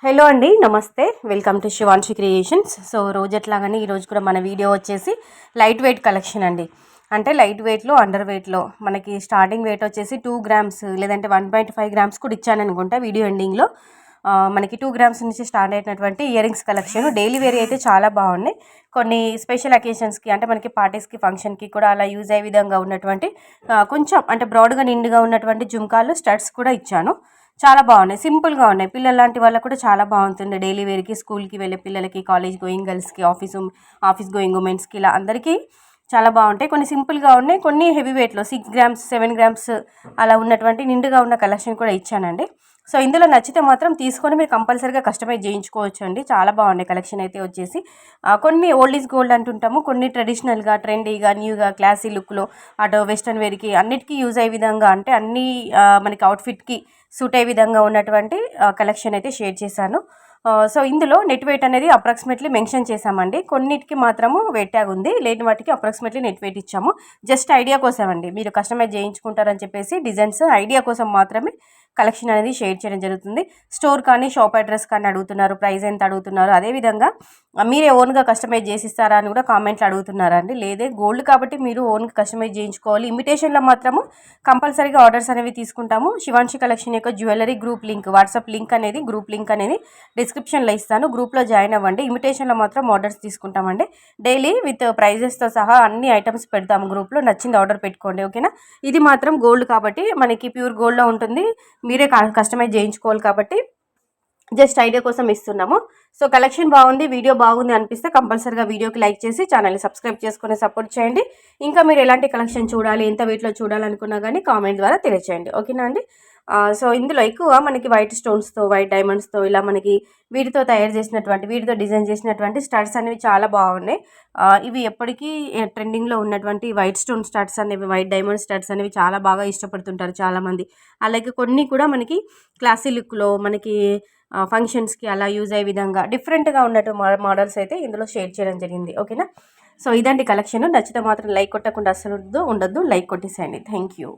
Hello అండి, నమస్తే. Welcome to Shivanshi creations. So రోజట్లాగానే ఈరోజు కూడా మన వీడియో వచ్చేసి లైట్ వెయిట్ కలెక్షన్ అండి. అంటే లైట్ వెయిట్లో, అండర్ వెయిట్లో మనకి స్టార్టింగ్ వెయిట్ వచ్చేసి 2 గ్రామ్స్ లేదంటే 1.5 గ్రామ్స్ కూడా ఇచ్చాను అనుకుంటా వీడియో ఎండింగ్లో. మనకి 2 గ్రామ్స్ నుంచి స్టార్ట్ అయినటువంటి earrings collection daily wear అయితే చాలా బాగున్నాయి. కొన్ని స్పెషల్ అకేషన్స్కి అంటే మనకి పార్టీస్కి, ఫంక్షన్కి కూడా అలా యూజ్ అయ్యే విధంగా ఉన్నటువంటి కొంచెం అంటే బ్రాడ్గా నిండుగా ఉన్నటువంటి జుంకాలు, స్టడ్స్ కూడా ఇచ్చాను. చాలా బాగున్నాయి, సింపుల్గా ఉన్నాయి. పిల్లల లాంటి వాళ్ళకు కూడా చాలా బాగుంటుంది. డైలీ వేర్కి, స్కూల్కి వెళ్ళే పిల్లలకి, కాలేజ్ గోయింగ్ గర్ల్స్కి, ఆఫీస్ గోయింగ్ ఉమెన్స్కి ఇలా అందరికీ చాలా బాగుంటాయి. కొన్ని సింపుల్గా ఉన్నాయి, కొన్ని హెవీ వెయిట్లో 6 గ్రామ్స్ 7 గ్రామ్స్ అలా ఉన్నటువంటి నిండుగా ఉన్న కలెక్షన్ కూడా ఇచ్చానండి. సో ఇందులో నచ్చితే మాత్రం తీసుకొని మీరు కంపల్సరీగా కస్టమైజ్ చేయించుకోవచ్చు అండి. చాలా బాగున్నాయి కలెక్షన్ అయితే వచ్చేసి. కొన్ని ఓల్డ్ ఈజ్ గోల్డ్ అంటుంటాము, కొన్ని ట్రెడిషనల్గా, ట్రెండీగా, న్యూగా, క్లాసీ లుక్లో, అటు వెస్ట్రన్ వేర్కి అన్నిటికీ యూజ్ అయ్యే విధంగా అంటే అన్ని మనకి అవుట్ఫిట్కి సూట్ అయ్యే విధంగా ఉన్నటువంటి కలెక్షన్ అయితే షేర్ చేశాను. సో ఇందులో నెట్ వెయిట్ అనేది అప్రాక్సిమేట్లీ మెన్షన్ చేశామండి. కొన్నిటికి మాత్రము వెయిట్ ట్యాగ్ ఉంది, లేని వాటికి అప్రాక్సిమేట్లీ నెట్ వెయిట్ ఇచ్చాము. జస్ట్ ఐడియా కోసం అండి, మీరు కస్టమైజ్ చేయించుకుంటారని చెప్పేసి డిజైన్స్ ఐడియా కోసం మాత్రమే కలెక్షన్ అనేది షేర్ చేయడం జరుగుతుంది. స్టోర్ కానీ, షాప్ అడ్రస్ కానీ అడుగుతున్నారు, ప్రైస్ ఎంత అడుగుతున్నారు, అదేవిధంగా మీరే ఓన్గా కస్టమైజ్ చేసిస్తారా అని కూడా కామెంట్లు అడుగుతున్నారా అండి. లేదే, గోల్డ్ కాబట్టి మీరు ఓన్గా కస్టమైజ్ చేయించుకోవాలి. ఇమిటేషన్లో మాత్రము కంపల్సరీగా ఆర్డర్స్ అనేవి తీసుకుంటాము. శివాన్షి కలెక్షన్ యొక్క jewellery group link, WhatsApp link అనేది, గ్రూప్ లింక్ అనేది డిస్క్రిప్షన్లో ఇస్తాను. గ్రూప్లో జాయిన్ అవ్వండి. ఇమిటేషన్లో మాత్రం ఆర్డర్స్ తీసుకుంటామండి. డైలీ విత్ ప్రైజెస్తో సహా అన్ని ఐటమ్స్ పెడతాము గ్రూప్లో. నచ్చింది ఆర్డర్ పెట్టుకోండి, ఓకేనా. ఇది మాత్రం గోల్డ్ కాబట్టి మనకి ప్యూర్ గోల్డ్లో ఉంటుంది, మీరే కస్టమైజ్ చేయించుకోవాలి కాబట్టి జస్ట్ ఐడియా కోసం ఇస్తున్నాము. సో కలెక్షన్ బాగుంది, వీడియో బాగుంది అనిపిస్తే కంపల్సరీగా వీడియోకి లైక్ చేసి ఛానల్ని సబ్స్క్రైబ్ చేసుకుని సపోర్ట్ చేయండి. ఇంకా మీరు ఎలాంటి కలెక్షన్ చూడాలి, ఎంత వెయిట్లో చూడాలనుకున్నా కానీ కామెంట్ ద్వారా తెలియచేయండి, ఓకేనా అండి. సో ఇందులో ఎక్కువ మనకి వైట్ స్టోన్స్తో, వైట్ డైమండ్స్తో ఇలా మనకి వీటితో తయారు చేసినటువంటి, వీటితో డిజైన్ చేసినటువంటి స్టడ్స్ అనేవి చాలా బాగున్నాయి. ఇవి ఎప్పటికీ ట్రెండింగ్లో ఉన్నటువంటి వైట్ స్టోన్ స్టడ్స్ అనేవి, వైట్ డైమండ్ స్టడ్స్ అనేవి చాలా బాగా ఇష్టపడుతుంటారు చాలామంది. అలాగే కొన్ని కూడా మనకి క్లాసీ లుక్లో మనకి ఫంక్షన్స్కి అలా యూజ్ అయ్యే విధంగా డిఫరెంట్గా ఉన్నట్టు మోడల్స్ అయితే ఇందులో షేర్ చేయడం జరిగింది, ఓకేనా. సో ఇదండి కలెక్షన్. నచ్చితే మాత్రం లైక్ కొట్టకుండా అసలు ఉండొద్దు, లైక్ కొట్టేసేయండి. Thank you.